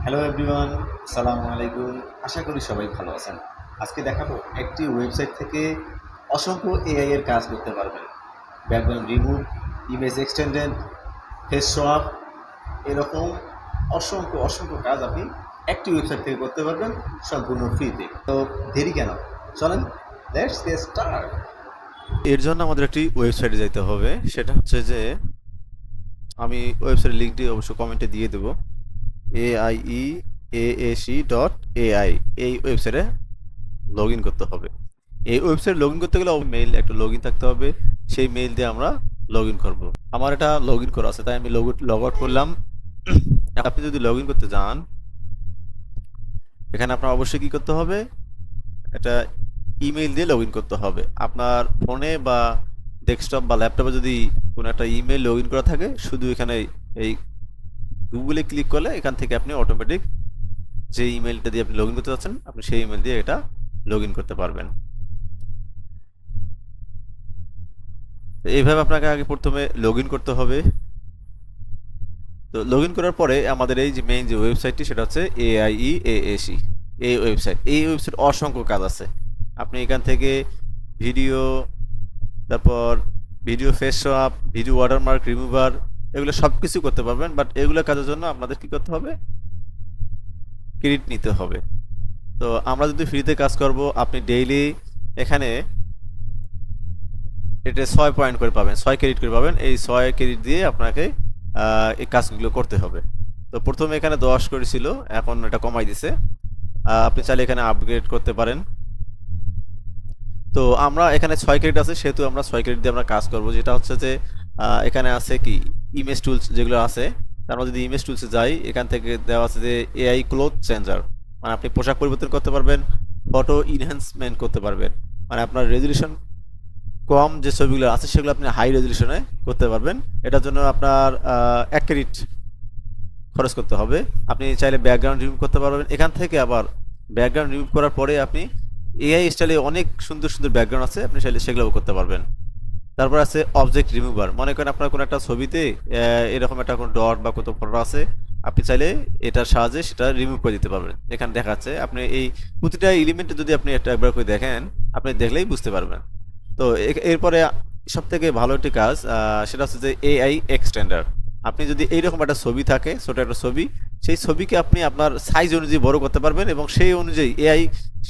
Hello everyone, আসসালামু আলাইকুম। আশা করি সবাই ভালো আছেন। আজকে দেখাবো একটি ওয়েবসাইট থেকে অসংখ্য এআই এর কাজ করতে পারবেন। Background remove, image extended, face swap, এরকম অসংখ্য অসংখ্য কাজ আপনি একটি ওয়েবসাইট থেকে করতে পারবেন সম্পূর্ণ ফ্রিতে। তো দেরি কেন, চলেন লেটস গেট স্টার্ট। এর জন্য আমাদের একটি ওয়েবসাইটে যেতে হবে। সেটা হচ্ছে যে আমি ওয়েবসাইটের লিঙ্কটি অবশ্য কমেন্টে দিয়ে দেবো। AIEAAC.ai এই ওয়েবসাইটে লগ ইন করতে হবে। এই ওয়েবসাইট লগ ইন করতে গেলে মেইল একটা লগ ইন থাকতে হবে। সেই মেইল দিয়ে আমরা লগ ইন করবো। আমার এটা লগ ইন করা আছে, তাই আমি লগ আউট করলাম। আপনি যদি লগ ইন করতে যান, এখানে আপনার অবশ্যই কী করতে হবে, এটা ইমেইল দিয়ে লগ ইন করতে হবে। আপনার ফোনে বা ডেস্কটপ বা ল্যাপটপে যদি কোনো একটা ইমেল লগ ইন করা থাকে, শুধু এখানে এই গুগলে ক্লিক করলে এখান থেকে আপনি অটোমেটিক যে ইমেলটা দিয়ে আপনি লগ ইন করতে চাচ্ছেন, আপনি সেই ইমেল দিয়ে এটা লগ ইন করতে পারবেন। তো এইভাবে আপনাকে আগে প্রথমে লগ ইন করতে হবে। তো লগ ইন করার পরে আমাদের এই যে মেইন যে ওয়েবসাইটটি, সেটা হচ্ছে AIEAAC এই ওয়েবসাইট অসংখ্য কাজ আছে। আপনি এখান থেকে ভিডিও, তারপর video face swap, video watermark remover, এগুলো সব কিছু করতে পারবেন। বাট এগুলো কাজের জন্য আপনাদের কি করতে হবে, ক্রেডিট নিতে হবে। তো আমরা যদি ফ্রিতে কাজ করব, আপনি ডেইলি এখানে এটা 6 পয়েন্ট করে পাবেন, 6 ক্রেডিট করে পাবেন। এই 6 ক্রেডিট দিয়ে আপনাকে এই কাজগুলো করতে হবে। তো প্রথমে এখানে 10 করেছিল, এখন এটা কমাই দিছে। আপনি চাইলে এখানে আপগ্রেড করতে পারেন। তো আমরা এখানে 6 ক্রেডিট আছে, সেহেতু আমরা 6 ক্রেডিট দিয়ে আমরা কাজ করব। যেটা হচ্ছে যে এখানে আছে কি ইমেজ টুলস যেগুলো আছে, আমরা যদি ইমেজ টুলসে যাই, এখান থেকে দেওয়া আছে যে AI ক্লোথ চেঞ্জার, মানে আপনি পোশাক পরিবর্তন করতে পারবেন, ফটো ইনহ্যান্সমেন্ট করতে পারবেন, মানে আপনার রেজলিউশন কম যে ছবিগুলো আছে সেগুলো আপনি হাই রেজলিউশনে করতে পারবেন। এটার জন্য আপনার 1 ক্রেডিট খরচ করতে হবে। আপনি চাইলে ব্যাকগ্রাউন্ড রিমুভ করতে পারবেন এখান থেকে। আবার ব্যাকগ্রাউন্ড রিমুভ করার পরে আপনি AI স্টাইলে অনেক সুন্দর সুন্দর ব্যাকগ্রাউন্ড আছে, আপনি চাইলে সেগুলোও করতে পারবেন। তারপর আছে অবজেক্ট রিমুভার, মনে করেন আপনার কোনো একটা ছবিতে এরকম একটা কোনো ডট বা কত ফটো আছে, আপনি চাইলে এটার সাহায্যে সেটা রিমুভ করে দিতে পারবেন। এখানে দেখাচ্ছে আপনি এই প্রতিটা এলিমেন্টে যদি আপনি একটা একবার করে দেখেন, আপনি দেখলেই বুঝতে পারবেন। তো এরপরে সব থেকে ভালো একটি কাজ, সেটা হচ্ছে যে AI এক্সটেন্ডার। আপনি যদি এইরকম একটা ছবি থাকে, ছোট একটা ছবি, সেই ছবিকে আপনি আপনার সাইজ অনুযায়ী বড় করতে পারবেন, এবং সেই অনুযায়ী AI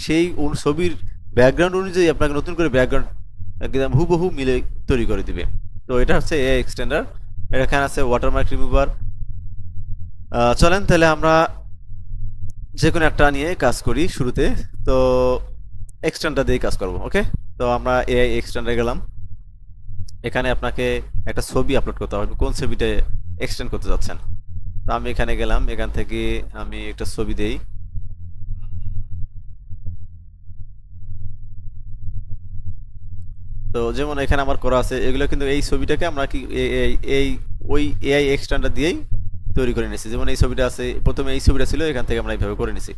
সেই ছবির ব্যাকগ্রাউন্ড অনুযায়ী আপনাকে নতুন করে ব্যাকগ্রাউন্ড একদম হুবহু মিলে তৈরি করে দিবে। তো এটা হচ্ছে AI এক্সটেন্ডার। এখানে আছে ওয়াটারমার্ক রিমুভার। চলেন তাহলে আমরা যে কোনো একটা নিয়ে কাজ করি শুরুতে। তো এক্সটেন্ডার দিয়ে কাজ করব, ওকে। তো আমরা AI এক্সটেন্ডারে গেলাম। এখানে আপনাকে একটা ছবি আপলোড করতে হবে, কোন ছবিটা এক্সটেন্ড করতে যাচ্ছেন। তো আমি এখানে গেলাম, এখান থেকে আমি একটা ছবি দেই। তো যেমন এখানে আমার করা আছে, এগুলো কিন্তু এই ছবিটাকে আমরা কি এই ওই AI এক্সটেন্ডার দিয়েই তৈরি করে নিয়েছি। যেমন এই ছবিটা আছে, প্রথমে এই ছবিটা ছিল, এখান থেকে আমরা এইভাবে করে নিছি।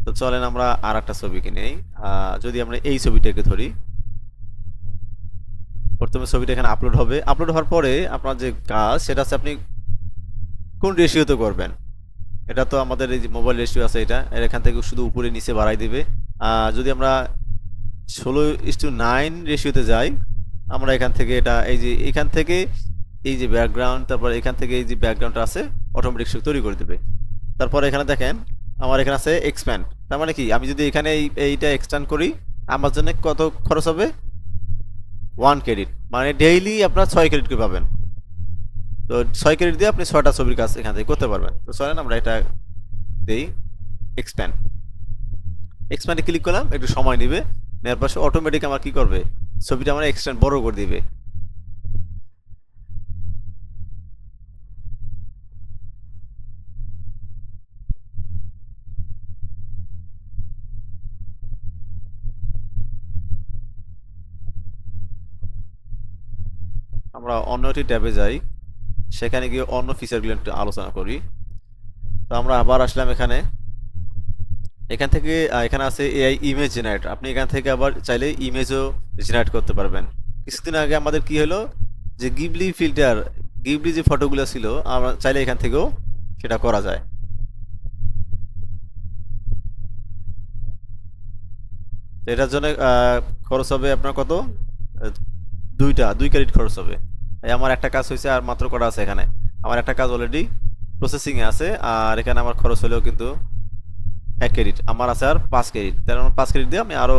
তো চলেন আমরা আর একটা ছবিকে নেই। যদি আমরা এই ছবিটাকে ধরি, প্রথমে ছবিটা এখানে আপলোড হবে। আপলোড হওয়ার পরে আপনার যে কাজ, সেটা হচ্ছে আপনি কোন রেশিওতে করবেন। এটা তো আমাদের এই যে মোবাইল রেশিও আছে, এটা এখান থেকে শুধু উপরে নিচে বাড়াই দিবে। যদি আমরা 16:9 রেশিওতে যাই, আমরা এখান থেকে এটা এই যে এখান থেকে এই যে ব্যাকগ্রাউন্ড, তারপর এখান থেকে এই যে ব্যাকগ্রাউন্ডটা আছে অটোমেটিক সে তৈরি করে দেবে। তারপর এখানে দেখেন আমার এখানে আছে এক্সপ্যান্ড। তার মানে কি, আমি যদি এখানে এইটা এক্সপ্যান্ড করি, আমার জন্য কত খরচ হবে, 1 ক্রেডিট। মানে ডেইলি আপনার 6 ক্রেডিট করে পাবেন। তো 6 ক্রেডিট দিয়ে আপনি 6টা ছবির কাজ এখান থেকে করতে পারবেন। তো চলেন আমরা এটা দেই এক্সপ্যান্ড। এক্সপ্যান্ডে ক্লিক করলাম, একটু সময় নেবে। নেওয়ার পাশে অটোমেটিক আমার কি করবে, ছবিটা আমার এক্সটেন্ড বড় করে দিবে। আমরা অন্য একটি ট্যাবে যাই, সেখানে গিয়ে অন্য ফিচারগুলো একটু আলোচনা করি। তো আমরা আবার আসলাম এখানে। এখান থেকে এখানে আছে AI ইমেজ জেনারেটর। আপনি এখান থেকে আবার চাইলে ইমেজও জেনারেট করতে পারবেন। কিছুদিন আগে আমাদের কি হলো, যে গিবলি ফিল্টার, গিবলি যে ফটোগুলো ছিল, আমরা চাইলে এখান থেকেও সেটা করা যায়। তো এটার জন্য খরচ হবে আপনার কত? আহ, 2 ক্রেডিট খরচ হবে। এই আমার একটা কাজ হয়েছে, আর মাত্র কটা আছে এখানে? আমার একটা কাজ অলরেডি প্রসেসিংয়ে আছে, আর এখানে আমার খরচ হলেও কিন্তু 1 ক্রেডিট। আমার আছে আর 5 ক্রেডিট, তাহলে আমার 5 ক্রেডিট দিয়ে আমি আরও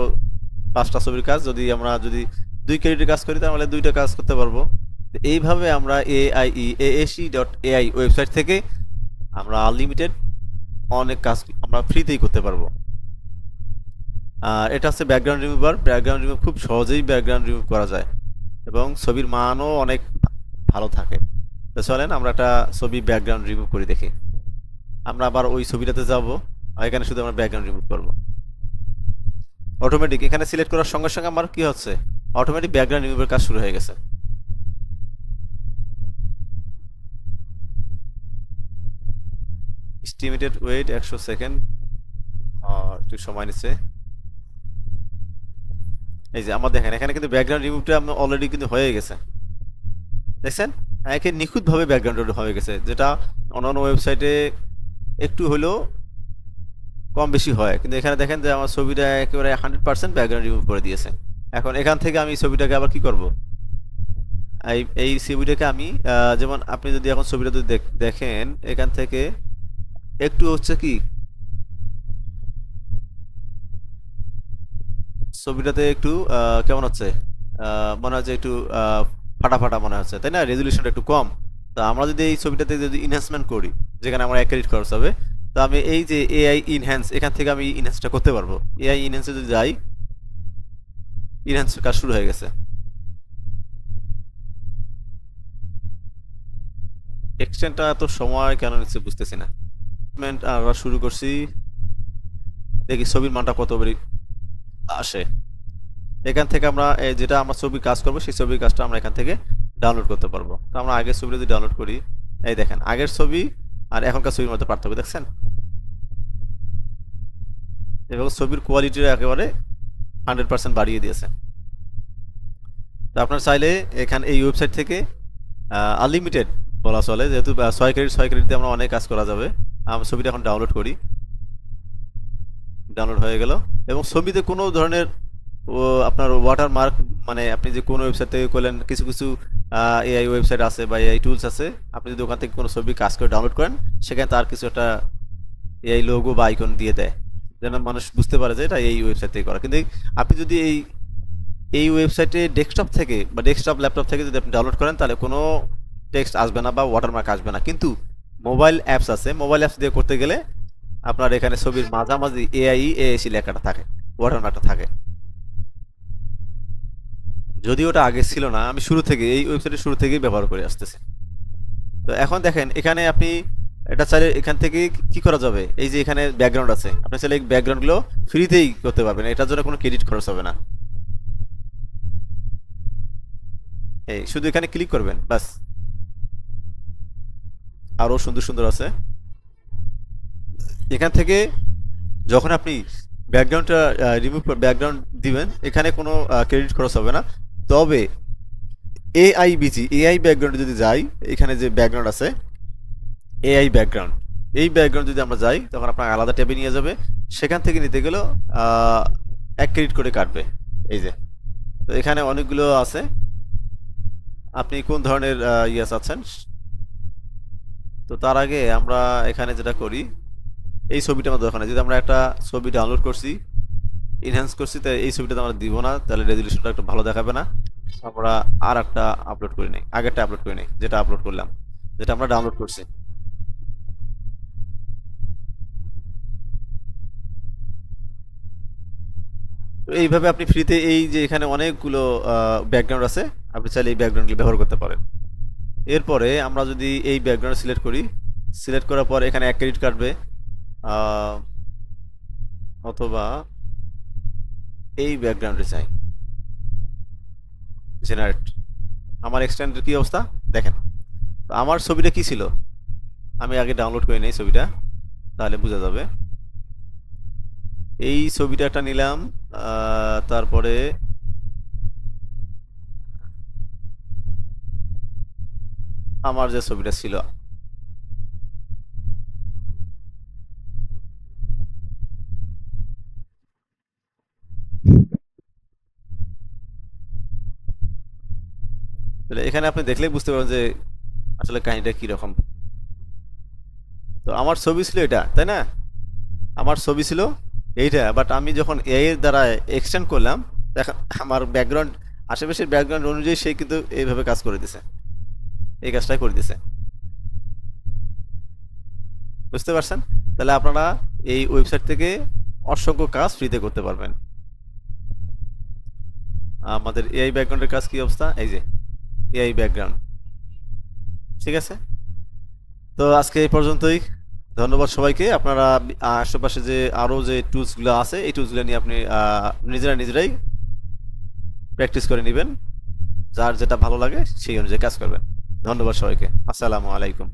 5টা ছবির কাজ, যদি 2 ক্রেডিটের কাজ করি তাহলে 2টা কাজ করতে পারবো। তো এইভাবে আমরা AASE.ai ওয়েবসাইট থেকে আমরা আনলিমিটেড অনেক কাজ আমরা ফ্রিতেই করতে পারবো। আর এটা হচ্ছে ব্যাকগ্রাউন্ড রিমুভার। ব্যাকগ্রাউন্ড রিমুভ খুব সহজেই ব্যাকগ্রাউন্ড রিমুভ করা যায় এবং ছবির মানও অনেক ভালো থাকে। তো চলেন আমরা একটা ছবি ব্যাকগ্রাউন্ড রিমুভ করে দেখি। আমরা আবার ওই ছবিটাতে যাব, আর এখানে শুধু আমরা ব্যাকগ্রাউন্ড রিমুভ করব। অটোমেটিক এখানে সিলেক্ট করার সঙ্গে সঙ্গে আমার কি হচ্ছে, অটোমেটিক ব্যাকগ্রাউন্ড রিমুভের কাজ শুরু হয়ে গেছে। এস্টিমেটেড ওয়েট 100 সেকেন্ড, আর একটু সময় নিচ্ছে। এই যে আমার দেখেন এখানে কিন্তু ব্যাকগ্রাউন্ড রিমুভটা আমার অলরেডি কিন্তু হয়ে গেছে, দেখছেন? একে নিখুঁতভাবে ব্যাকগ্রাউন্ড হয়ে গেছে, যেটা অন্যান্য ওয়েবসাইটে একটু হলেও কম বেশি হয়, কিন্তু এখানে দেখেন যে আমার ছবিটা একেবারে 100% ব্যাকগ্রাউন্ড রিমুভ করে দিয়েছে। এখন এখান থেকে আমি ছবিটাকে আবার কি করব, এই ছবিটাকে আমি যেমন আপনি যদি এখন ছবিটা যদি দেখেন এখান থেকে একটু হচ্ছে কি ছবিটাতে একটু কেমন হচ্ছে, মনে হচ্ছে একটু ফাটা ফাটা মনে হচ্ছে, তাই না? রেজলিউশনটা একটু কম। তো আমরা যদি এই ছবিটাতে যদি ইনহ্যান্সমেন্ট করি, যেখানে আমার 1 ক্রেডিট খরচ হবে, তো আমি এই যে এআই ইনহ্যান্স, এখান থেকে আমি ইনহ্যান্সটা করতে পারবো। এআই ইনহ্যান্সে যদি যাই, ইনহ্যান্স কাজ শুরু হয়ে গেছে। এক্সটেন্ডটা এত সময় কেন নিচ্ছে বুঝতেছি না। আমরা শুরু করছি, দেখি ছবির মানটা কত বেরি আসে। এখান থেকে আমরা যেটা আমরা ছবির কাজ করবো সেই ছবির কাজটা আমরা এখান থেকে ডাউনলোড করতে পারবো। তো আমরা আগের ছবিটা যদি ডাউনলোড করি, এই দেখেন আগের ছবি আর এখনকার ছবির মধ্যে পার্থক্য দেখছেন, এবং ছবির কোয়ালিটিটা একেবারে 100% বাড়িয়ে দিয়েছে। তো আপনার চাইলে এখানে এই ওয়েবসাইট থেকে আনলিমিটেড বলা চলে, যেহেতু 6 ক্রেডিট দিয়ে আমরা অনেক কাজ করা যাবে। আমরা ছবিটা এখন ডাউনলোড করি, ডাউনলোড হয়ে গেল। এবং ছবিতে কোনো ধরনের ও আপনার ওয়াটারমার্ক, মানে আপনি যে কোনো ওয়েবসাইট থেকে করলেন, কিছু কিছু এআই ওয়েবসাইট আছে বা এআই টুলস আছে, আপনি যদি ওখান থেকে কোনো ছবি কাজ করে ডাউনলোড করেন, সেখানে তার কিছু একটা এআই লোগো বা আইকন দিয়ে দেয়, যেন মানুষ বুঝতে পারে যে এটা এই ওয়েবসাইট থেকে করা। কিন্তু আপনি যদি এই ওয়েবসাইটে ডেস্কটপ থেকে বা ডেস্কটপ ল্যাপটপ থেকে যদি আপনি ডাউনলোড করেন, তাহলে কোনো টেক্সট আসবে না বা ওয়াটারমার্ক আসবে না। কিন্তু মোবাইল অ্যাপস আছে, মোবাইল অ্যাপস দিয়ে করতে গেলে আপনার এখানে ছবির মাঝামাঝি এআইএসি লেখাটা থাকে, ওয়াটারমার্কটা থাকে। যদি ওটা আগে ছিল না, আমি শুরু থেকে এই ওয়েবসাইটের শুরু থেকেই ব্যবহার করে আসতেছি। তো এখন দেখেন এখানে আপনি এটা চাইলে এখান থেকে কি করা যাবে, এই যে এখানে ব্যাকগ্রাউন্ড আছে, আপনি চাইলে এই ব্যাকগ্রাউন্ডগুলো ফ্রিতেই করতে পারবেন, এটার জন্য কোনো ক্রেডিট খরচ হবে না। এই শুধু এখানে ক্লিক করবেন বাস, আরও সুন্দর সুন্দর আছে। এখান থেকে যখন আপনি ব্যাকগ্রাউন্ডটা ব্যাকগ্রাউন্ড দিবেন, এখানে কোনো ক্রেডিট খরচ হবে না। তবে এআই ব্যাকগ্রাউন্ডে যদি যাই, এখানে যে ব্যাকগ্রাউন্ড আছে এআই ব্যাকগ্রাউন্ড, এই ব্যাকগ্রাউন্ড যদি আমরা যাই, তখন আপনার আলাদা ট্যাবে নিয়ে যাবে। সেখান থেকে নিতে গেলেও 1 ক্রেডিট করে কাটবে। এই যে, তো এখানে অনেকগুলো আছে, আপনি কোন ধরনের ইয়ে চাচ্ছেন। তো তার আগে আমরা এখানে যেটা করি, এই ছবিটা আমাদের দরকার নেই। যদি আমরা একটা ছবি ডাউনলোড করছি, এনহ্যান্স করছি, তাই এই ছবিটা আমরা দিব না, তাহলে রেজলিউশনটা একটু ভালো দেখাবে না। আমরা আর একটা আপলোড করে নিই, আগেরটা আপলোড করে নিই, যেটা আপলোড করলাম, যেটা আমরা ডাউনলোড করছি। তো এইভাবে আপনি ফ্রিতে এই যে এখানে অনেকগুলো ব্যাকগ্রাউন্ড আছে, আপনি চাইলে এই ব্যাকগ্রাউন্ডগুলো ব্যবহার করতে পারেন। এরপরে আমরা যদি এই ব্যাকগ্রাউন্ড সিলেক্ট করি, সিলেক্ট করার পর এখানে 1 ক্রেডিট কাটবে, আহ, অথবা এই ব্যাকগ্রাউন্ডে চাই জেনারেট। আমার এক্সটেন্ডের কি অবস্থা দেখেন। তো আমার ছবিটা কি ছিল, আমি আগে ডাউনলোড করে নিই ছবিটা, তাহলে বোঝা যাবে। এই ছবিটা একটা নিলাম, তারপরে আমার যে ছবিটা ছিল, তাহলে এখানে আপনি দেখলেই বুঝতে পারবেন যে আসলে কাহিনীটা কীরকম। তো আমার ছবি ছিল এটা, তাই না? আমার ছবি ছিল এইটা, বাট আমি যখন এআই এর দ্বারা এক্সটেন্ড করলাম, এখন আমার ব্যাকগ্রাউন্ড, আশেপাশের ব্যাকগ্রাউন্ড অনুযায়ী সে কিন্তু এইভাবে কাজ করে দিছে, এই কাজটাই করে দিছে। বুঝতে পারছেন? তাহলে আপনারা এই ওয়েবসাইট থেকে অসংখ্য কাজ ফ্রিতে করতে পারবেন। আমাদের এআই ব্যাকগ্রাউন্ডের কাজ কি অবস্থা, এই যে এআই ব্যাকগ্রাউন্ড। ঠিক আছে, তো আজকে এই পর্যন্তই। ধন্যবাদ সবাইকে। আপনারা আশেপাশে যে আরও যে টুলসগুলো আছে, এই টুলসগুলো নিয়ে আপনি নিজেরাই প্র্যাকটিস করে নেবেন, যার যেটা ভালো লাগে সেই অনুযায়ী কাজ করবেন। ধন্যবাদ সবাইকে। আসসালামু আলাইকুম।